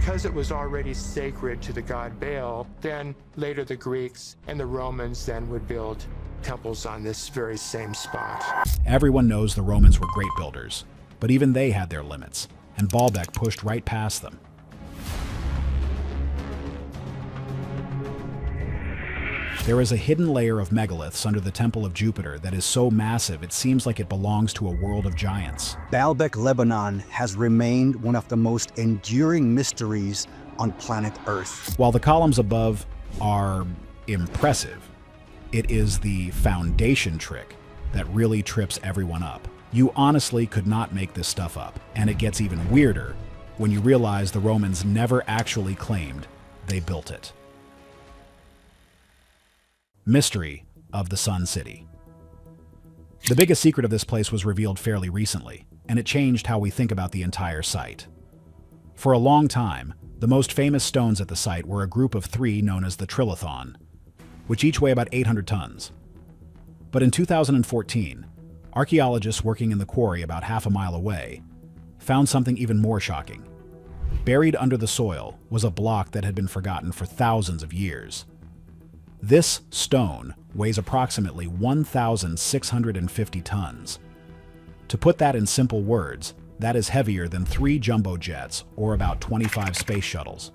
because it was already sacred to the god Baal, then later the Greeks and the Romans then would build temples on this very same spot. Everyone knows the Romans were great builders, but even they had their limits, and Baalbek pushed right past them. There is a hidden layer of megaliths under the Temple of Jupiter that is so massive it seems like it belongs to a world of giants. Baalbek, Lebanon has remained one of the most enduring mysteries on planet Earth. While the columns above are impressive, it is the foundation trick that really trips everyone up. You honestly could not make this stuff up, and it gets even weirder when you realize the Romans never actually claimed they built it. Mystery of the Sun City. The biggest secret of this place was revealed fairly recently, and it changed how we think about the entire site. For a long time, the most famous stones at the site were a group of 3 known as the Trilithon, which each weigh about 800 tons. But in 2014, archaeologists working in the quarry about half a mile away found something even more shocking. Buried under the soil was a block that had been forgotten for thousands of years. This stone weighs approximately 1,650 tons. To put that in simple words, that is heavier than 3 jumbo jets or about 25 space shuttles.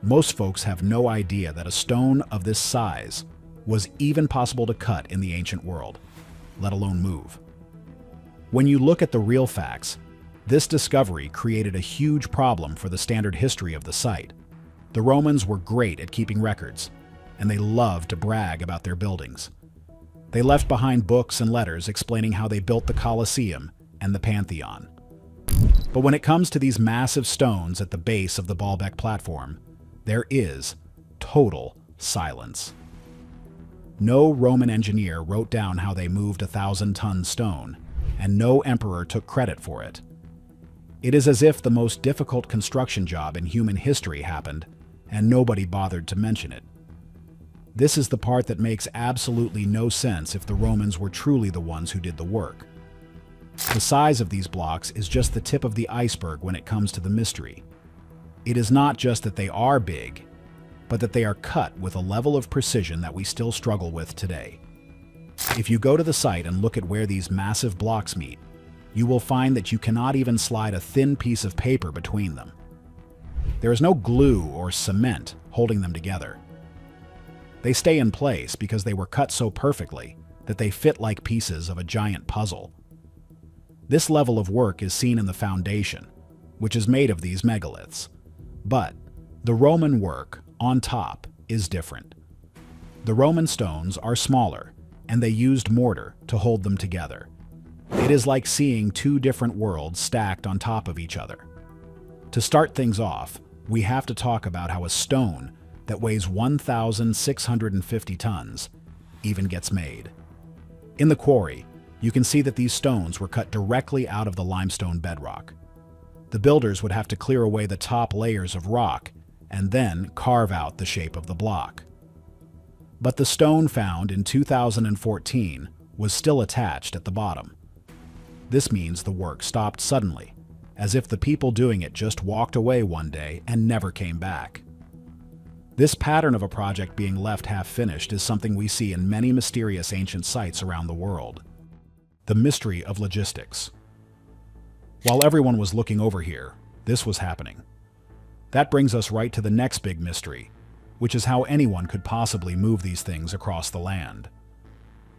Most folks have no idea that a stone of this size was even possible to cut in the ancient world, let alone move. When you look at the real facts, this discovery created a huge problem for the standard history of the site. The Romans were great at keeping records, and they loved to brag about their buildings. They left behind books and letters explaining how they built the Colosseum and the Pantheon. But when it comes to these massive stones at the base of the Baalbek platform, there is total silence. No Roman engineer wrote down how they moved a 1,000-ton stone, and no emperor took credit for it. It is as if the most difficult construction job in human history happened, and nobody bothered to mention it. This is the part that makes absolutely no sense if the Romans were truly the ones who did the work. The size of these blocks is just the tip of the iceberg when it comes to the mystery. It is not just that they are big, but that they are cut with a level of precision that we still struggle with today. If you go to the site and look at where these massive blocks meet, you will find that you cannot even slide a thin piece of paper between them. There is no glue or cement holding them together. They stay in place because they were cut so perfectly that they fit like pieces of a giant puzzle. This level of work is seen in the foundation, which is made of these megaliths. But the Roman work on top is different. The Roman stones are smaller, and they used mortar to hold them together. It is like seeing 2 different worlds stacked on top of each other. To start things off, we have to talk about how a stone that weighs 1,650 tons even gets made. In the quarry, you can see that these stones were cut directly out of the limestone bedrock. The builders would have to clear away the top layers of rock and then carve out the shape of the block. But the stone found in 2014 was still attached at the bottom. This means the work stopped suddenly, as if the people doing it just walked away one day and never came back. This pattern of a project being left half-finished is something we see in many mysterious ancient sites around the world. The mystery of logistics. While everyone was looking over here, this was happening. That brings us right to the next big mystery, which is how anyone could possibly move these things across the land.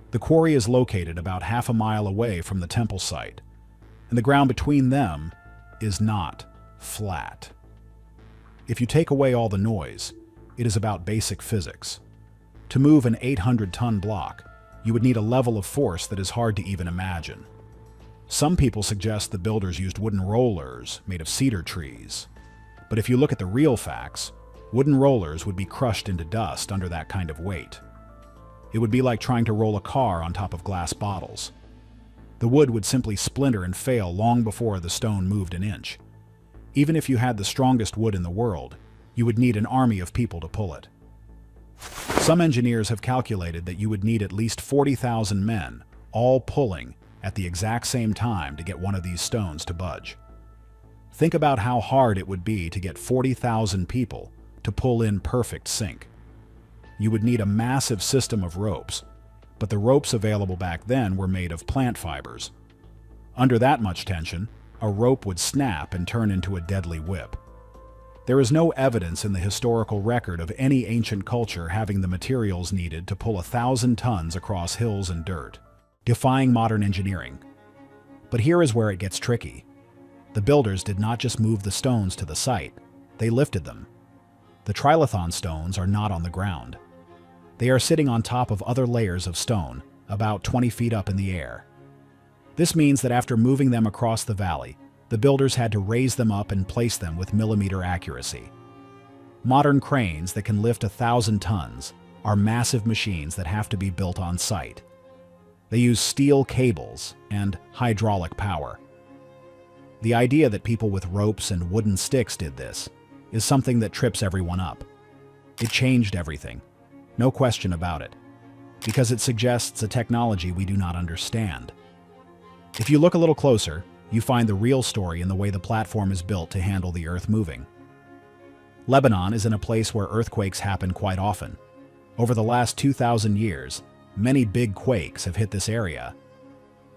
The quarry is located about half a mile away from the temple site, and the ground between them is not flat. If you take away all the noise, it is about basic physics. To move an 800-ton block, you would need a level of force that is hard to even imagine. Some people suggest the builders used wooden rollers made of cedar trees. But if you look at the real facts, wooden rollers would be crushed into dust under that kind of weight. It would be like trying to roll a car on top of glass bottles. The wood would simply splinter and fail long before the stone moved an inch. Even if you had the strongest wood in the world, you would need an army of people to pull it. Some engineers have calculated that you would need at least 40,000 men, all pulling at the exact same time to get one of these stones to budge. Think about how hard it would be to get 40,000 people to pull in perfect sync. You would need a massive system of ropes, but the ropes available back then were made of plant fibers. Under that much tension, a rope would snap and turn into a deadly whip. There is no evidence in the historical record of any ancient culture having the materials needed to pull 1,000 tons across hills and dirt, defying modern engineering. But here is where it gets tricky. The builders did not just move the stones to the site, they lifted them. The trilithon stones are not on the ground. They are sitting on top of other layers of stone, about 20 feet up in the air. This means that after moving them across the valley, the builders had to raise them up and place them with millimeter accuracy. Modern cranes that can lift 1,000 tons are massive machines that have to be built on site. They use steel cables and hydraulic power. The idea that people with ropes and wooden sticks did this is something that trips everyone up. It changed everything, no question about it, because it suggests a technology we do not understand. If you look a little closer, you find the real story in the way the platform is built to handle the earth moving. Lebanon is in a place where earthquakes happen quite often. Over the last 2,000 years, many big quakes have hit this area.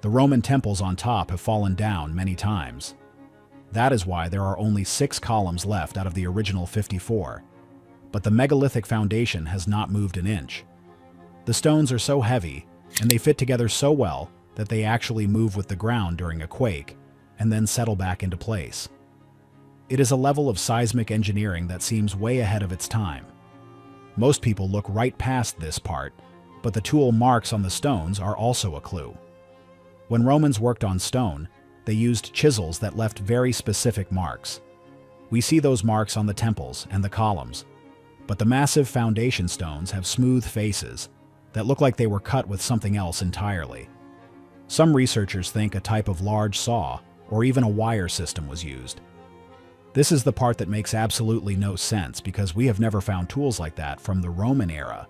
The Roman temples on top have fallen down many times. That is why there are only 6 columns left out of the original 54. But the megalithic foundation has not moved an inch. The stones are so heavy, and they fit together so well, that they actually move with the ground during a quake, and then settle back into place. It is a level of seismic engineering that seems way ahead of its time. Most people look right past this part, but the tool marks on the stones are also a clue. When Romans worked on stone, they used chisels that left very specific marks. We see those marks on the temples and the columns, but the massive foundation stones have smooth faces that look like they were cut with something else entirely. Some researchers think a type of large saw or even a wire system was used. This is the part that makes absolutely no sense because we have never found tools like that from the Roman era.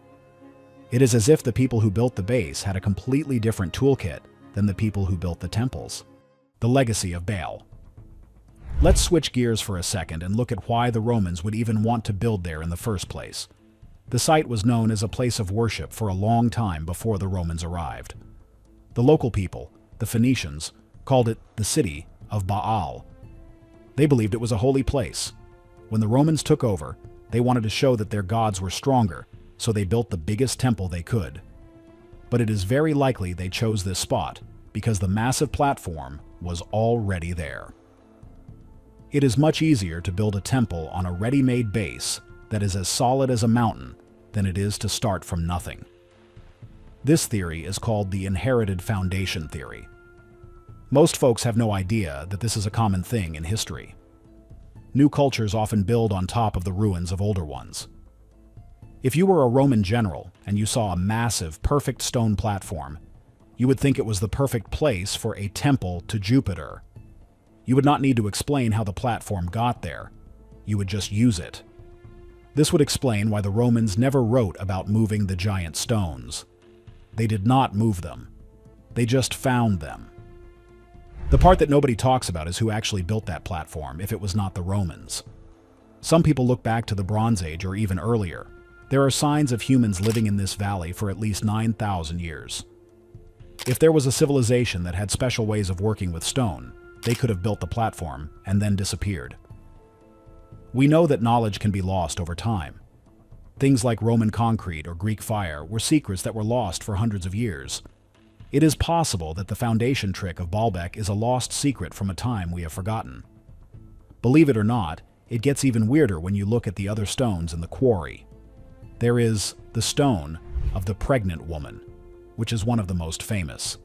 It is as if the people who built the base had a completely different toolkit than the people who built the temples. The legacy of Baal. Let's switch gears for a second and look at why the Romans would even want to build there in the first place. The site was known as a place of worship for a long time before the Romans arrived. The local people, the Phoenicians, called it the city of Baal. They believed it was a holy place. When the Romans took over, they wanted to show that their gods were stronger, so they built the biggest temple they could. But it is very likely they chose this spot because the massive platform was already there. It is much easier to build a temple on a ready-made base that is as solid as a mountain than it is to start from nothing. This theory is called the inherited foundation theory. Most folks have no idea that this is a common thing in history. New cultures often build on top of the ruins of older ones. If you were a Roman general and you saw a massive, perfect stone platform, you would think it was the perfect place for a temple to Jupiter. You would not need to explain how the platform got there. You would just use it. This would explain why the Romans never wrote about moving the giant stones. They did not move them. They just found them. The part that nobody talks about is who actually built that platform if it was not the Romans. Some people look back to the Bronze Age or even earlier. There are signs of humans living in this valley for at least 9,000 years. If there was a civilization that had special ways of working with stone, they could have built the platform and then disappeared. We know that knowledge can be lost over time. Things like Roman concrete or Greek fire were secrets that were lost for hundreds of years. It is possible that the foundation trick of Baalbek is a lost secret from a time we have forgotten. Believe it or not, it gets even weirder when you look at the other stones in the quarry. There is the stone of the pregnant woman, which is one of the most famous.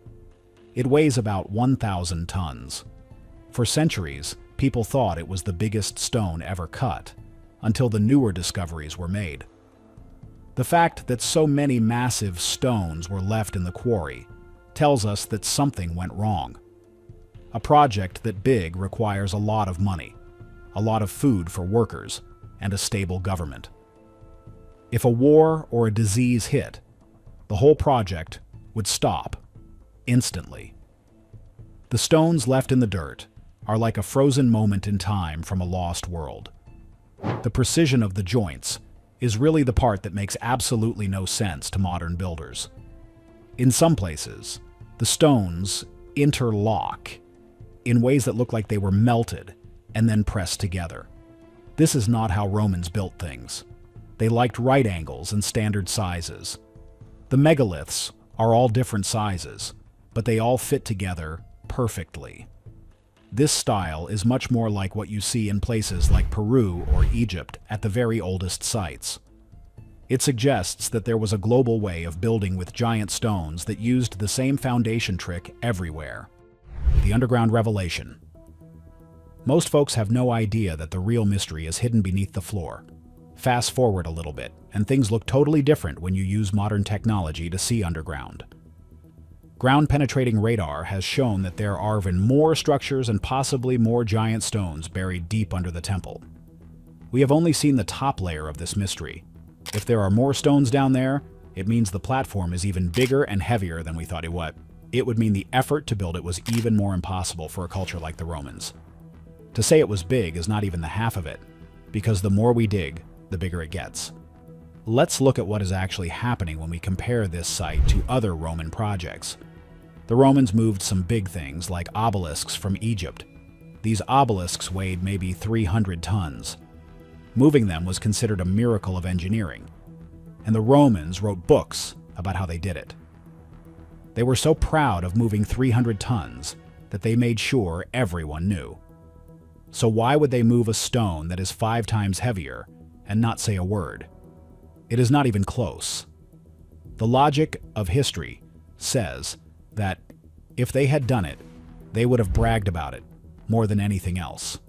It weighs about 1,000 tons. For centuries, people thought it was the biggest stone ever cut, until the newer discoveries were made. The fact that so many massive stones were left in the quarry tells us that something went wrong. A project that big requires a lot of money, a lot of food for workers, and a stable government. If a war or a disease hit, the whole project would stop instantly. The stones left in the dirt are like a frozen moment in time from a lost world. The precision of the joints is really the part that makes absolutely no sense to modern builders. In some places, the stones interlock in ways that look like they were melted and then pressed together. This is not how Romans built things. They liked right angles and standard sizes. The megaliths are all different sizes, but they all fit together perfectly. This style is much more like what you see in places like Peru or Egypt at the very oldest sites. It suggests that there was a global way of building with giant stones that used the same foundation trick everywhere. The underground revelation. Most folks have no idea that the real mystery is hidden beneath the floor. Fast forward a little bit, and things look totally different when you use modern technology to see underground. Ground-penetrating radar has shown that there are even more structures and possibly more giant stones buried deep under the temple. We have only seen the top layer of this mystery. If there are more stones down there, it means the platform is even bigger and heavier than we thought it would. It would mean the effort to build it was even more impossible for a culture like the Romans. To say it was big is not even the half of it, because the more we dig, the bigger it gets. Let's look at what is actually happening when we compare this site to other Roman projects. The Romans moved some big things like obelisks from Egypt. These obelisks weighed maybe 300 tons. Moving them was considered a miracle of engineering, and the Romans wrote books about how they did it. They were so proud of moving 300 tons that they made sure everyone knew. So why would they move a stone that is 5 times heavier and not say a word? It is not even close. The logic of history says that if they had done it, they would have bragged about it more than anything else.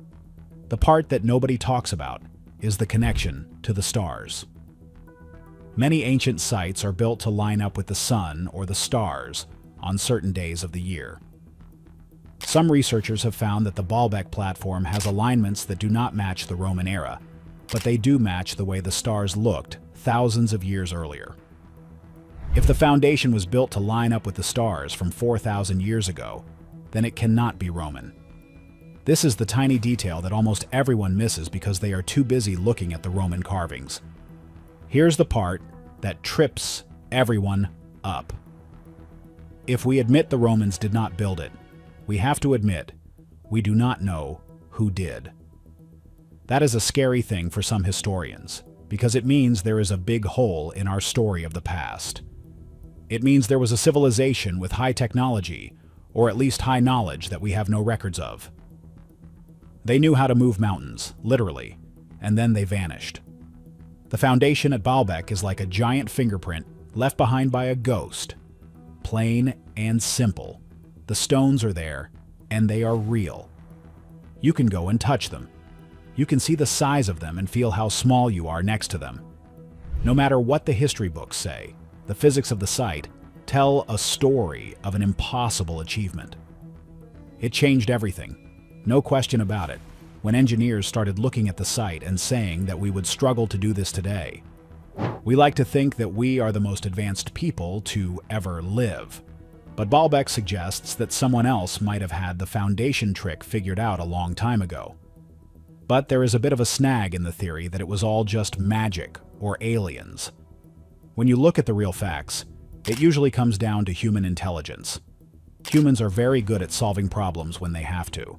The part that nobody talks about is the connection to the stars. Many ancient sites are built to line up with the sun or the stars on certain days of the year. Some researchers have found that the Baalbek platform has alignments that do not match the Roman era, but they do match the way the stars looked thousands of years earlier. If the foundation was built to line up with the stars from 4,000 years ago, then it cannot be Roman. This is the tiny detail that almost everyone misses because they are too busy looking at the Roman carvings. Here's the part that trips everyone up. If we admit the Romans did not build it, we have to admit we do not know who did. That is a scary thing for some historians, because it means there is a big hole in our story of the past. It means there was a civilization with high technology, or at least high knowledge that we have no records of. They knew how to move mountains, literally, and then they vanished. The foundation at Baalbek is like a giant fingerprint left behind by a ghost. Plain and simple. The stones are there, and they are real. You can go and touch them. You can see the size of them and feel how small you are next to them. No matter what the history books say, the physics of the site tell a story of an impossible achievement. It changed everything. No question about it, when engineers started looking at the site and saying that we would struggle to do this today. We like to think that we are the most advanced people to ever live. But Baalbek suggests that someone else might have had the foundation trick figured out a long time ago. But there is a bit of a snag in the theory that it was all just magic or aliens. When you look at the real facts, it usually comes down to human intelligence. Humans are very good at solving problems when they have to.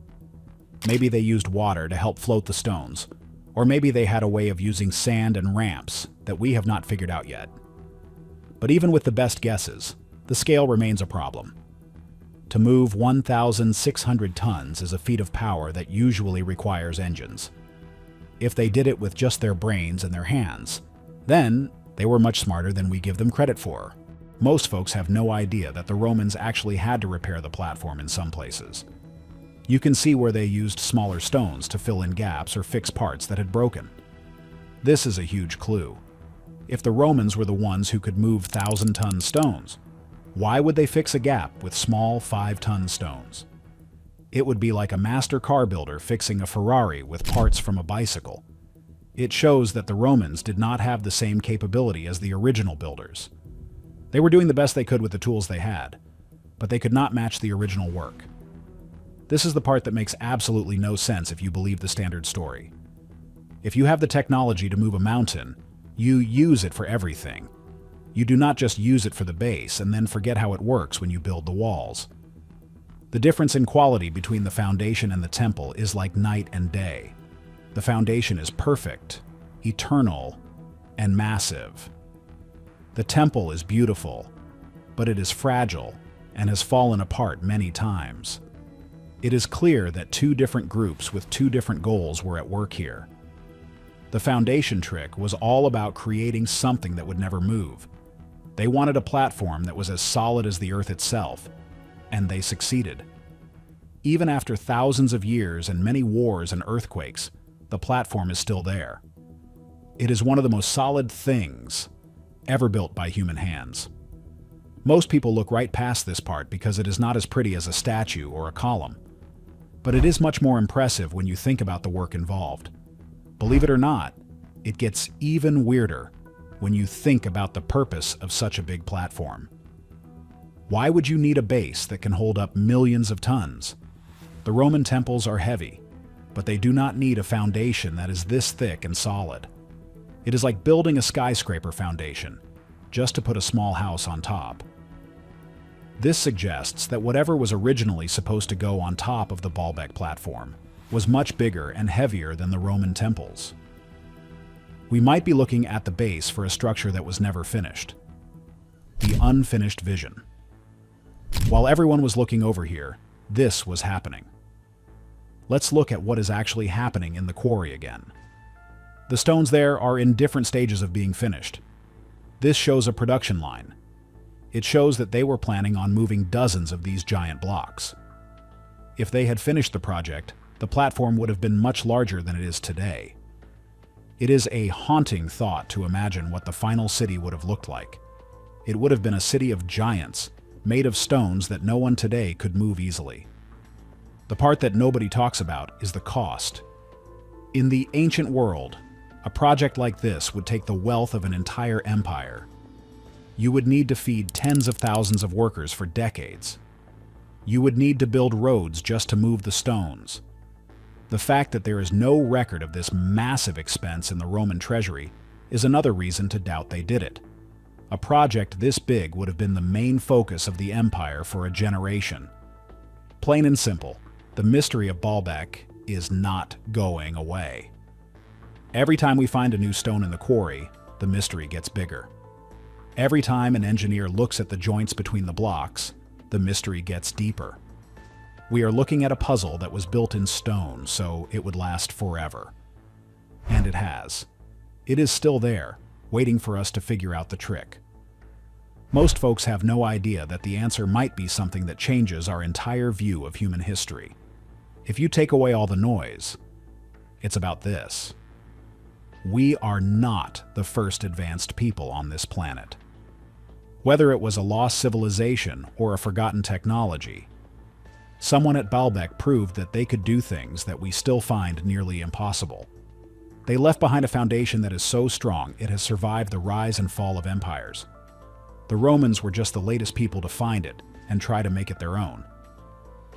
Maybe they used water to help float the stones, or maybe they had a way of using sand and ramps that we have not figured out yet. But even with the best guesses, the scale remains a problem. To move 1,600 tons is a feat of power that usually requires engines. If they did it with just their brains and their hands, then they were much smarter than we give them credit for. Most folks have no idea that the Romans actually had to repair the platform in some places. You can see where they used smaller stones to fill in gaps or fix parts that had broken. This is a huge clue. If the Romans were the ones who could move 1,000-ton stones, why would they fix a gap with small 5-ton stones? It would be like a master car builder fixing a Ferrari with parts from a bicycle. It shows that the Romans did not have the same capability as the original builders. They were doing the best they could with the tools they had, but they could not match the original work. This is the part that makes absolutely no sense if you believe the standard story. If you have the technology to move a mountain, you use it for everything. You do not just use it for the base and then forget how it works when you build the walls. The difference in quality between the foundation and the temple is like night and day. The foundation is perfect, eternal, and massive. The temple is beautiful, but it is fragile and has fallen apart many times. It is clear that two different groups with two different goals were at work here. The foundation trick was all about creating something that would never move. They wanted a platform that was as solid as the earth itself, and they succeeded. Even after thousands of years and many wars and earthquakes, the platform is still there. It is one of the most solid things ever built by human hands. Most people look right past this part because it is not as pretty as a statue or a column. But it is much more impressive when you think about the work involved. Believe it or not, it gets even weirder when you think about the purpose of such a big platform. Why would you need a base that can hold up millions of tons? The Roman temples are heavy, but they do not need a foundation that is this thick and solid. It is like building a skyscraper foundation, just to put a small house on top. This suggests that whatever was originally supposed to go on top of the Baalbek platform was much bigger and heavier than the Roman temples. We might be looking at the base for a structure that was never finished. The unfinished vision. While everyone was looking over here, this was happening. Let's look at what is actually happening in the quarry again. The stones there are in different stages of being finished. This shows a production line. It shows that they were planning on moving dozens of these giant blocks. If they had finished the project, the platform would have been much larger than it is today. It is a haunting thought to imagine what the final city would have looked like. It would have been a city of giants, made of stones that no one today could move easily. The part that nobody talks about is the cost. In the ancient world, a project like this would take the wealth of an entire empire. You would need to feed tens of thousands of workers for decades. You would need to build roads just to move the stones. The fact that there is no record of this massive expense in the Roman treasury is another reason to doubt they did it. A project this big would have been the main focus of the empire for a generation. Plain and simple, the mystery of Baalbek is not going away. Every time we find a new stone in the quarry, the mystery gets bigger. Every time an engineer looks at the joints between the blocks, the mystery gets deeper. We are looking at a puzzle that was built in stone, so it would last forever. And it has. It is still there, waiting for us to figure out the trick. Most folks have no idea that the answer might be something that changes our entire view of human history. If you take away all the noise, it's about this. We are not the first advanced people on this planet. Whether it was a lost civilization or a forgotten technology, someone at Baalbek proved that they could do things that we still find nearly impossible. They left behind a foundation that is so strong it has survived the rise and fall of empires. The Romans were just the latest people to find it and try to make it their own.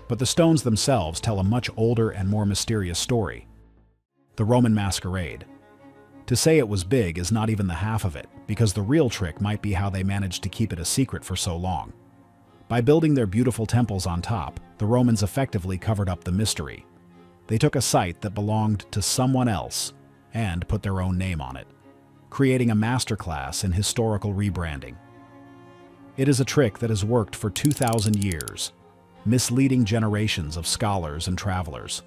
But the stones themselves tell a much older and more mysterious story. The Roman masquerade. To say it was big is not even the half of it, because the real trick might be how they managed to keep it a secret for so long. By building their beautiful temples on top, the Romans effectively covered up the mystery. They took a site that belonged to someone else and put their own name on it, creating a masterclass in historical rebranding. It is a trick that has worked for 2,000 years, misleading generations of scholars and travelers.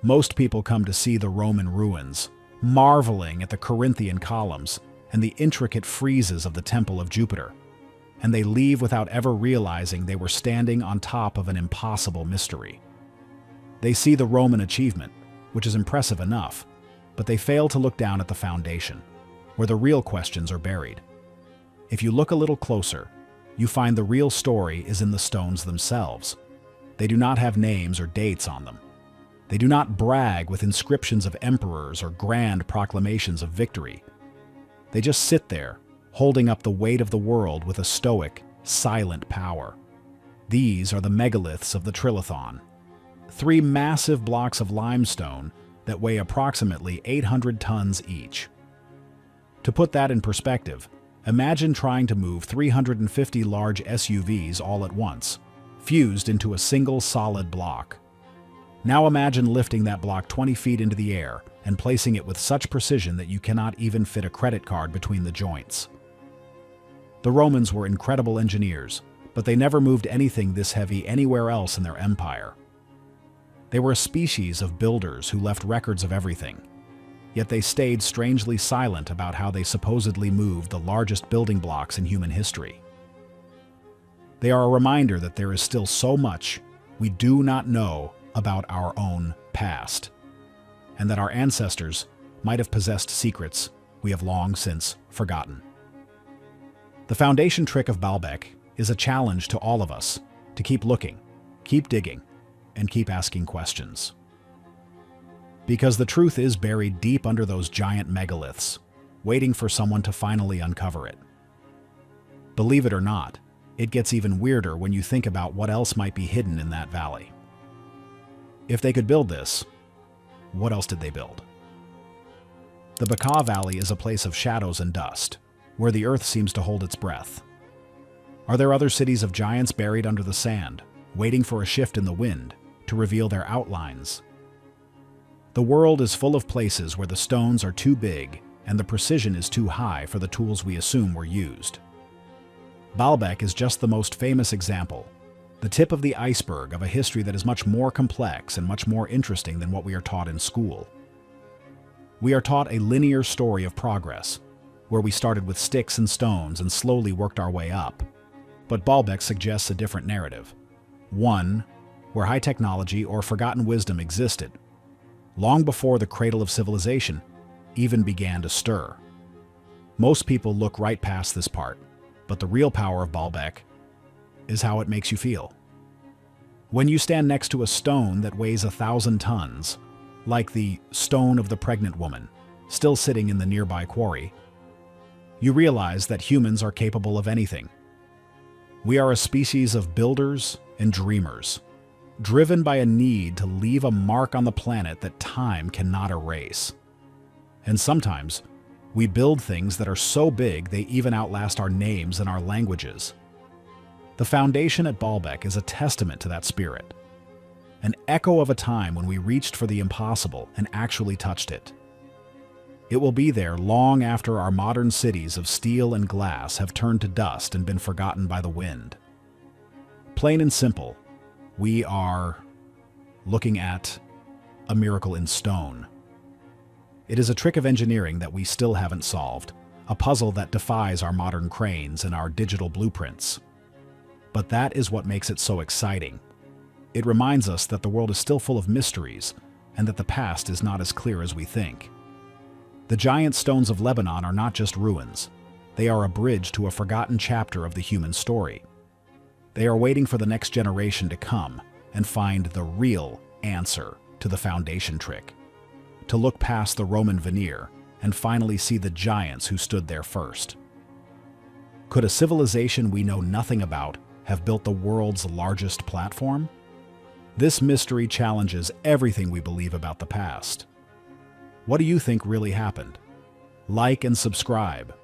Most people come to see the Roman ruins, marveling at the Corinthian columns and the intricate friezes of the Temple of Jupiter, and they leave without ever realizing they were standing on top of an impossible mystery. They see the Roman achievement, which is impressive enough, but they fail to look down at the foundation, where the real questions are buried. If you look a little closer, you find the real story is in the stones themselves. They do not have names or dates on them. They do not brag with inscriptions of emperors or grand proclamations of victory. They just sit there, holding up the weight of the world with a stoic, silent power. These are the megaliths of the Trilithon, 3 massive blocks of limestone that weigh approximately 800 tons each. To put that in perspective, imagine trying to move 350 large SUVs all at once, fused into a single solid block. Now imagine lifting that block 20 feet into the air and placing it with such precision that you cannot even fit a credit card between the joints. The Romans were incredible engineers, but they never moved anything this heavy anywhere else in their empire. They were a species of builders who left records of everything, yet they stayed strangely silent about how they supposedly moved the largest building blocks in human history. They are a reminder that there is still so much we do not know about our own past, and that our ancestors might have possessed secrets we have long since forgotten. The foundation trick of Baalbek is a challenge to all of us to keep looking, keep digging, and keep asking questions. Because the truth is buried deep under those giant megaliths, waiting for someone to finally uncover it. Believe it or not, it gets even weirder when you think about what else might be hidden in that valley. If they could build this, what else did they build? The Baalbek Valley is a place of shadows and dust, where the earth seems to hold its breath. Are there other cities of giants buried under the sand, waiting for a shift in the wind to reveal their outlines? The world is full of places where the stones are too big and the precision is too high for the tools we assume were used. Baalbek is just the most famous example, the tip of the iceberg of a history that is much more complex and much more interesting than what we are taught in school. We are taught a linear story of progress, where we started with sticks and stones and slowly worked our way up. But Baalbek suggests a different narrative. One where high technology or forgotten wisdom existed, long before the cradle of civilization even began to stir. Most people look right past this part, but the real power of Baalbek is how it makes you feel. When you stand next to a stone that weighs 1,000 tons, like the stone of the pregnant woman, still sitting in the nearby quarry, you realize that humans are capable of anything. We are a species of builders and dreamers, driven by a need to leave a mark on the planet that time cannot erase. And sometimes, we build things that are so big they even outlast our names and our languages. The foundation at Baalbek is a testament to that spirit, an echo of a time when we reached for the impossible and actually touched it. It will be there long after our modern cities of steel and glass have turned to dust and been forgotten by the wind. Plain and simple, we are looking at a miracle in stone. It is a trick of engineering that we still haven't solved, a puzzle that defies our modern cranes and our digital blueprints. But that is what makes it so exciting. It reminds us that the world is still full of mysteries and that the past is not as clear as we think. The giant stones of Lebanon are not just ruins. They are a bridge to a forgotten chapter of the human story. They are waiting for the next generation to come and find the real answer to the foundation trick, to look past the Roman veneer and finally see the giants who stood there first. Could a civilization we know nothing about have built the world's largest platform? This mystery challenges everything we believe about the past. What do you think really happened? Like and subscribe